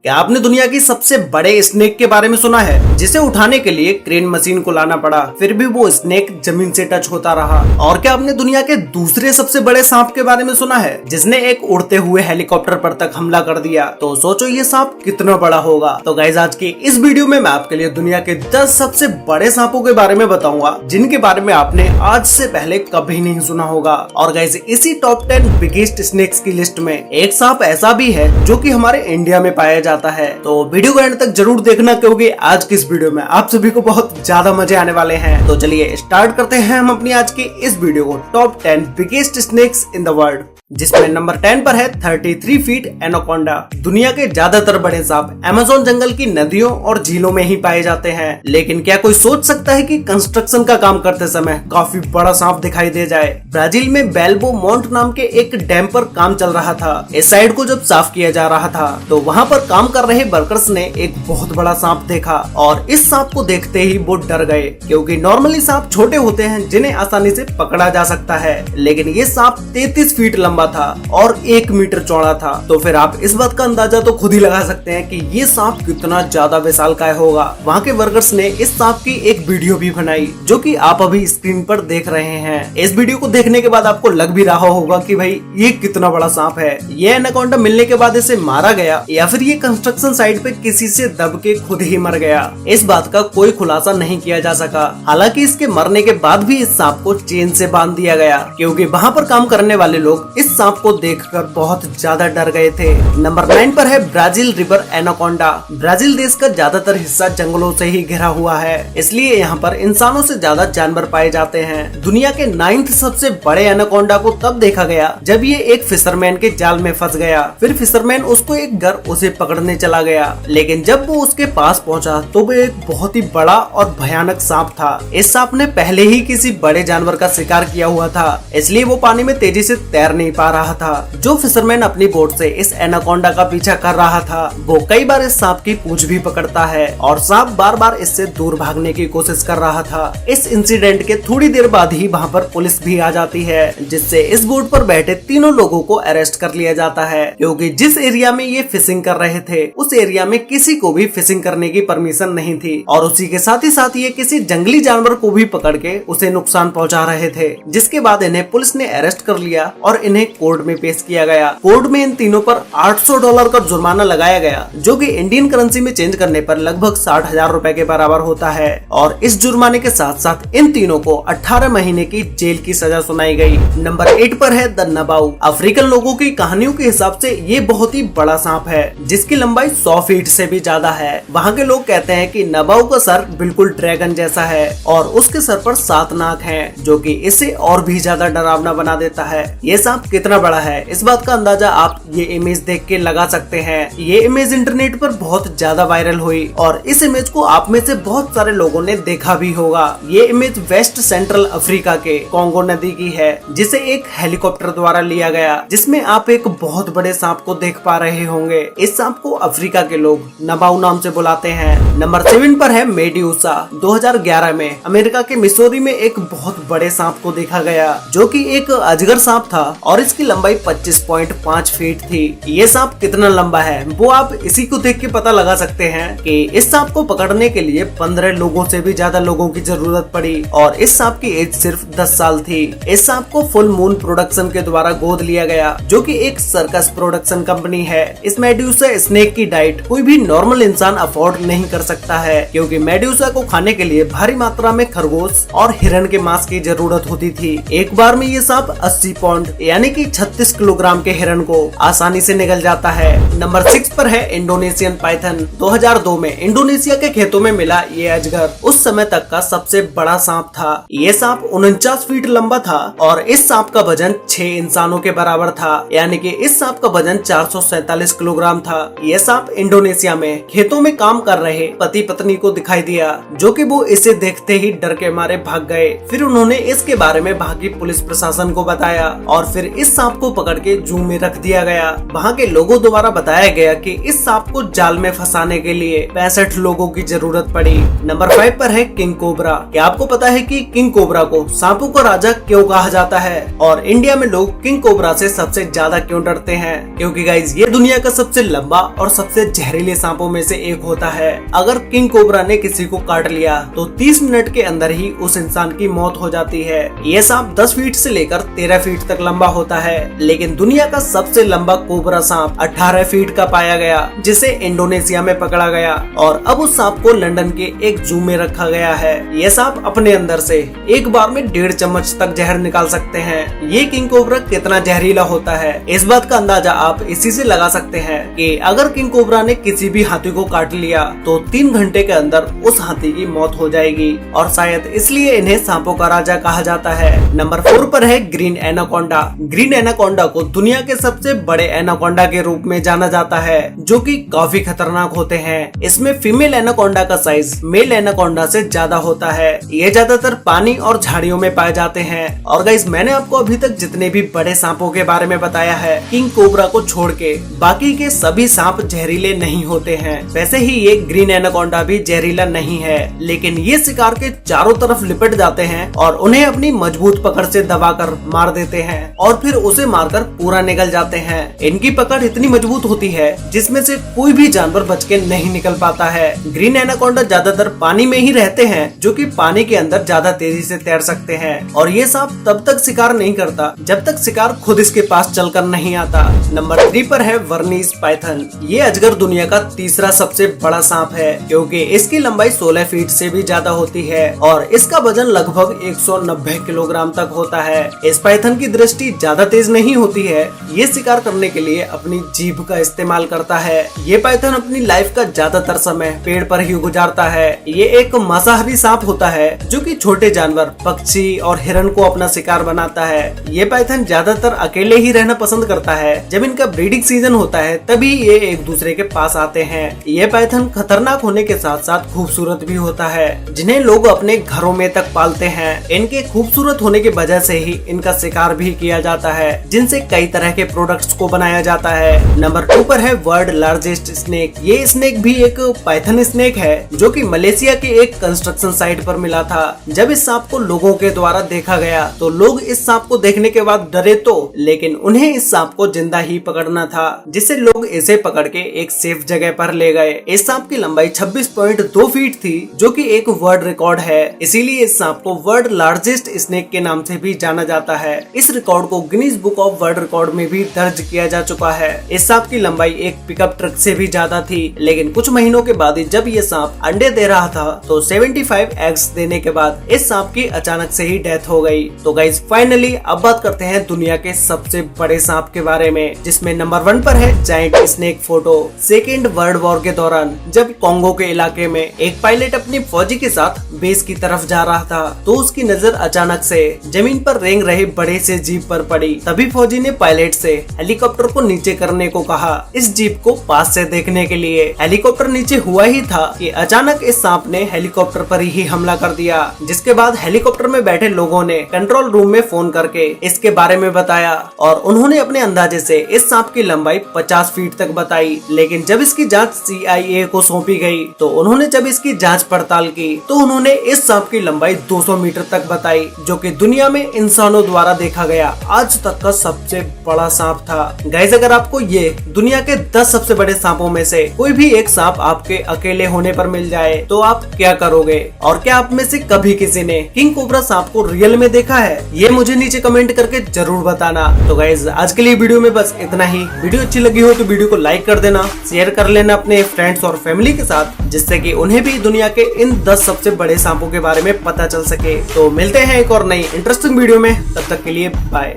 क्या आपने दुनिया की सबसे बड़े स्नेक के बारे में सुना है, जिसे उठाने के लिए क्रेन मशीन को लाना पड़ा, फिर भी वो स्नेक जमीन से टच होता रहा? और क्या आपने दुनिया के दूसरे सबसे बड़े सांप के बारे में सुना है, जिसने एक उड़ते हुए हेलीकॉप्टर पर तक हमला कर दिया? तो सोचो ये सांप कितना बड़ा होगा। तो गाइस, आज की इस वीडियो में मैं आपके लिए दुनिया के 10 सबसे बड़े सांपों के बारे में बताऊंगा, जिनके बारे में आपने आज से पहले कभी नहीं सुना होगा। और गाइस, इसी टॉप 10 बिगेस्ट स्नेक्स की लिस्ट में एक सांप ऐसा भी है जो कि हमारे इंडिया में पाया जाता है। तो वीडियो को एंड तक जरूर देखना, क्योंकि आज की इस वीडियो में आप सभी को बहुत ज्यादा मजे आने वाले हैं। तो चलिए स्टार्ट करते हैं हम अपनी आज की इस वीडियो को top 10 biggest snakes in the world, जिसमें नंबर 10 पर है 33 फीट एनाकोंडा। दुनिया के ज्यादातर बड़े सांप अमेज़न जंगल की नदियों और झीलों में ही पाए जाते हैं, लेकिन क्या कोई सोच सकता है कि कंस्ट्रक्शन का काम करते समय काफी बड़ा सांप दिखाई दे जाए? ब्राजील में बेल्बो माउंट नाम के एक डैम पर काम चल रहा था। इस साइड को जब साफ किया जा रहा था तो वहाँ पर काम कर रहे वर्कर्स ने एक बहुत बड़ा सांप देखा, और इस सांप को देखते ही वो डर गए, क्योंकि नॉर्मली सांप छोटे होते हैं जिन्हें आसानी से पकड़ा जा सकता है, लेकिन ये सांप 33 फीट लंबा था और 1 मीटर चौड़ा था। तो फिर आप इस बात का अंदाजा तो खुद ही लगा सकते हैं कि ये सांप कितना ज्यादा विशालकाय होगा। वहाँ के वर्कर्स ने इस सांप की एक वीडियो भी बनाई, जो कि आप अभी स्क्रीन पर देख रहे हैं। इस वीडियो को देखने के बाद आपको लग भी रहा होगा कि भाई ये कितना बड़ा सांप है। ये एनाकोंडा मिलने के बाद इसे मारा गया या फिर ये कंस्ट्रक्शन साइट पे किसी से दब के खुद ही मर गया, इस बात का कोई खुलासा नहीं किया जा सका। हालांकि इसके मरने के बाद भी इस सांप को चेन से बांध दिया गया, क्योंकि वहाँ पर काम करने वाले लोग इस सांप को देखकर बहुत ज्यादा डर गए थे। नंबर 9 पर है ब्राजील रिवर एनाकोंडा। ब्राजील देश का ज्यादातर हिस्सा जंगलों से ही घिरा हुआ है, इसलिए यहाँ पर इंसानों से ज्यादा जानवर पाए जाते हैं। दुनिया के 9th सबसे बड़े एनाकोंडा को तब देखा गया जब ये एक फिशरमैन के जाल में फंस गया। फिर फिशरमैन उसको एक घर उसे पकड़ने चला गया, लेकिन जब वो उसके पास पहुंचा तो वो एक बहुत ही बड़ा और भयानक सांप था। इस सांप ने पहले ही किसी बड़े जानवर का शिकार किया हुआ था, इसलिए वो पानी में तेजी से तैर नहीं पा रहा था। जो फिशरमैन अपनी बोट से इस एनाकोंडा का पीछा कर रहा था, वो कई बार इस सांप की पूंछ भी पकड़ता है, और सांप बार बार इससे दूर भागने की कोशिश कर रहा था। इस इंसिडेंट के थोड़ी देर बाद ही वहाँ पर पुलिस भी आ जाती है, जिससे इस बोट पर बैठे तीनों लोगों को अरेस्ट कर लिया जाता है, क्योंकि जिस एरिया में ये फिशिंग कर रहे थे उस एरिया में किसी को भी फिशिंग करने की परमिशन नहीं थी, और उसी के साथ ही ये किसी जंगली जानवर को भी पकड़ के उसे नुकसान पहुंचा रहे थे। जिसके बाद इन्हें पुलिस ने अरेस्ट कर लिया और इन्हें कोर्ट में पेश किया गया। कोर्ट में इन तीनों पर $800 का जुर्माना लगाया गया, जो कि इंडियन करेंसी में चेंज करने पर लगभग 60,000 रुपए के बराबर होता है। और इस जुर्माने के साथ साथ इन तीनों को 18 महीने की जेल की सजा सुनाई गई। नंबर 8 पर है द नबाऊ। अफ्रीकन लोगों की कहानियों के हिसाब से ये बहुत ही बड़ा सांप है, जिसकी लंबाई 100 फीट से भी ज्यादा है। वहाँ के लोग कहते हैं कि नबाऊ का सर बिल्कुल ड्रैगन जैसा है, और उसके सर पर 7 नाक हैं, जो कि इसे और भी ज्यादा डरावना बना देता है। ये सांप कितना बड़ा है, इस बात का अंदाजा आप ये इमेज देख के लगा सकते हैं। ये इमेज इंटरनेट पर बहुत ज्यादा वायरल हुई, और इस इमेज को आप में से बहुत सारे लोगों ने देखा भी होगा। ये इमेज वेस्ट सेंट्रल अफ्रीका के कॉन्गो नदी की है, जिसे एक हेलीकॉप्टर द्वारा लिया गया, जिसमें आप एक बहुत बड़े सांप को देख पा रहे होंगे। इस सांप को अफ्रीका के लोग नबाऊ नाम से बुलाते हैं। नंबर 7 पर है मेड्यूसा। 2011 में अमेरिका के मिसौरी में एक बहुत बड़े सांप को देखा गया, जो कि एक अजगर सांप था, और इसकी लंबाई 25.5 फीट थी। ये सांप कितना लंबा है वो आप इसी को देख के पता लगा सकते हैं कि इस सांप को पकड़ने के लिए 15 लोगों से भी ज्यादा लोगों की जरूरत पड़ी, और इस सांप की एज सिर्फ 10 साल थी। इस सांप को फुल मून प्रोडक्शन के द्वारा गोद लिया गया, जो कि एक सर्कस प्रोडक्शन कंपनी है। इस मेड्यूसा स्नेक की डाइट कोई भी नॉर्मल इंसान अफोर्ड नहीं कर सकता है, क्योंकि मेड्यूसा को खाने के लिए भारी मात्रा में खरगोश और हिरण के मांस की जरूरत होती थी। एक बार में ये सांप 80 पाउंड यानी कि 36 किलोग्राम के हिरण को आसानी से निगल जाता है। नंबर 6 पर है इंडोनेशियन पाइथन। 2002 में इंडोनेशिया के खेतों में मिला ये अजगर उस समय तक का सबसे बड़ा सांप था। ये सांप 49 फीट लंबा था, और इस सांप का वजन 6 इंसानों के बराबर था, यानी कि इस सांप का वजन 447 किलोग्राम था। ये सांप इंडोनेशिया में खेतों में काम कर रहे पति पत्नी को दिखाई दिया, जो कि वो इसे देखते ही डर के मारे भाग गए। फिर उन्होंने इसके बारे में वहाँ की पुलिस प्रशासन को बताया, और फिर इस सांप को पकड़ के जू में रख दिया गया। वहाँ के लोगों द्वारा बताया गया कि इस सांप को जाल में फंसाने के लिए 65 लोगों की जरूरत पड़ी। नंबर 5 पर है किंग कोबरा। क्या आपको पता है कि किंग कोबरा को सांपों का राजा क्यों कहा जाता है और इंडिया में लोग किंग कोबरा से सबसे ज्यादा क्यों डरते हैं? क्योंकि गाइज ये दुनिया का सबसे लंबा और सबसे जहरीले सांपों में से एक होता है। अगर किंग कोबरा ने किसी को काट लिया तो 30 मिनट के अंदर ही उस इंसान की मौत हो जाती है। ये सांप 10 फीट से लेकर 13 फीट तक लंबा होता है, लेकिन दुनिया का सबसे लंबा कोबरा सांप 18 फीट का पाया गया, जिसे इंडोनेशिया में पकड़ा गया और अब उस सांप को लंदन के एक जू में रखा गया है। ये सांप अपने अंदर से एक बार में 1.5 चम्मच तक जहर निकाल सकते हैं। ये किंग कोबरा कितना जहरीला होता है, इस बात का अंदाजा आप इसी से लगा सकते हैं कि अगर किंग कोबरा ने किसी भी हाथी को काट लिया तो 3 घंटे के अंदर उस हाथी की मौत हो जाएगी और शायद इसलिए इन्हें सांपों का राजा कहा जाता है। नंबर 4 पर है ग्रीन एनाकोंडा। ग्रीन एनाकोंडा को दुनिया के सबसे बड़े एनाकोंडा के रूप में जाना जाता है, जो कि काफी खतरनाक होते हैं। इसमें फीमेल एनाकोंडा का साइज मेल एनाकोंडा से ज्यादा होता है। ये ज्यादातर पानी और झाड़ियों में पाए जाते हैं। और गाइस, मैंने आपको अभी तक जितने भी बड़े सांपों के बारे में बताया है, किंग कोबरा को छोड़ के बाकी के सभी सांप जहरीले नहीं होते हैं। वैसे ही ये ग्रीन एनाकोंडा भी जहरीला नहीं है, लेकिन ये शिकार के चारों तरफ लिपट जाते हैं और उन्हें अपनी मजबूत पकड़ से दबाकर मार देते हैं और फिर उसे मारकर पूरा निकल जाते हैं। इनकी पकड़ इतनी मजबूत होती है जिसमें से कोई भी जानवर बच के नहीं निकल पाता है। ग्रीन एनाकोंडा ज्यादातर पानी में ही रहते हैं, जो कि पानी के अंदर ज्यादा तेजी से तैर सकते हैं और ये सांप तब तक शिकार नहीं करता जब तक शिकार खुद इसके पास चलकर नहीं आता। नंबर 3 पर है वर्नीस पाइथन। ये अजगर दुनिया का तीसरा सबसे बड़ा सांप है, क्योंकि इसकी लंबाई 16 फीट से भी ज्यादा होती है और इसका वजन लगभग 190 किलोग्राम तक होता है। इस पाइथन की दृष्टि ज्यादा तेज नहीं होती है। ये शिकार करने के लिए अपनी जीभ का इस्तेमाल करता है। ये पाइथन अपनी लाइफ का ज्यादातर समय पेड़ पर ही गुजारता है। ये एक मांसाहारी सांप होता है जो कि छोटे जानवर, पक्षी और हिरन को अपना शिकार बनाता है। ये पाइथन ज्यादातर अकेले ही रहना पसंद करता है। जब इनका ब्रीडिंग सीजन होता है तभी ये एक दूसरे के पास आते हैं। ये पाइथन खतरनाक होने के साथ साथ खूबसूरत भी होता है, जिन्हें लोग अपने घरों में तक पालते हैं। इनके खूबसूरत होने की वजह से ही इनका शिकार भी किया जाता है, जिनसे कई तरह के प्रोडक्ट्स को बनाया जाता है। नंबर 2 पर है वर्ल्ड लार्जेस्ट स्नेक। ये स्नेक भी एक पाइथन स्नेक है, जो कि मलेशिया के एक कंस्ट्रक्शन साइट पर मिला था। जब इस सांप को लोगों के द्वारा देखा गया तो लोग इस सांप को देखने के बाद डरे तो, लेकिन उन्हें इस सांप को जिंदा ही पकड़ना था, जिससे लोग इसे पकड़ के एक सेफ जगह पर ले गए। इस सांप की लंबाई 26.2 फीट थी, जो कि एक वर्ल्ड रिकॉर्ड है। इसीलिए इस सांप को वर्ल्ड लार्जेस्ट स्नेक के नाम से भी जाना जाता है। इस रिकॉर्ड को Guinness book of world record में भी दर्ज किया जा चुका है। इस सांप की लंबाई एक पिकअप ट्रक से भी ज्यादा थी, लेकिन कुछ महीनों के बाद जब ये सांप अंडे दे रहा था तो 75 एग्स देने के बाद इस सांप की अचानक से ही डेथ हो गई। तो गाइस, फाइनली अब बात करते हैं दुनिया के सबसे बड़े सांप के बारे में, जिसमें नंबर 1 पर है giant snake photo. Second world war के दौरान जब कॉन्गो के इलाके में एक पायलट अपनी फौजी के साथ बेस की तरफ जा रहा था तो उसकी नजर अचानक से जमीन पर रेंग रहे बड़े से जीप पर पड़ी। तभी फौजी ने पायलट से हेलीकॉप्टर को नीचे करने को कहा, इस जीप को पास से देखने के लिए। हेलीकॉप्टर नीचे हुआ ही था कि अचानक इस सांप ने हेलीकॉप्टर पर ही हमला कर दिया, जिसके बाद हेलीकॉप्टर में बैठे लोगों ने कंट्रोल रूम में फोन करके इसके बारे में बताया और उन्होंने अपने अंदाजे से इस सांप की लंबाई 50 फीट तक बताई। लेकिन जब इसकी जांच CIA को सौंपी गई तो उन्होंने जब इसकी जांच पड़ताल की तो उन्होंने इस सांप की लंबाई 200 मीटर तक बताई, जो कि दुनिया में इंसानों द्वारा देखा गया आज तक का सबसे बड़ा सांप था। गाइस, अगर आपको ये दुनिया के 10 सबसे बड़े सांपों में से कोई भी एक सांप आपके अकेले होने पर मिल जाए तो आप क्या करोगे? और क्या आप में से कभी किसी ने किंग कोबरा सांप को रियल में देखा है? ये मुझे नीचे कमेंट करके जरूर बताना। तो गाइस, आज के लिए वीडियो में बस इतना ही। वीडियो अच्छी लगी हो तो वीडियो को लाइक कर देना, शेयर कर लेना अपने फ्रेंड्स और फैमिली के साथ, जिससे कि उन्हें भी दुनिया के इन 10 सबसे बड़े सांपों के बारे में पता चल सके। तो मिलते हैं एक और नई इंटरेस्टिंग वीडियो में, तब तक के लिए बाय।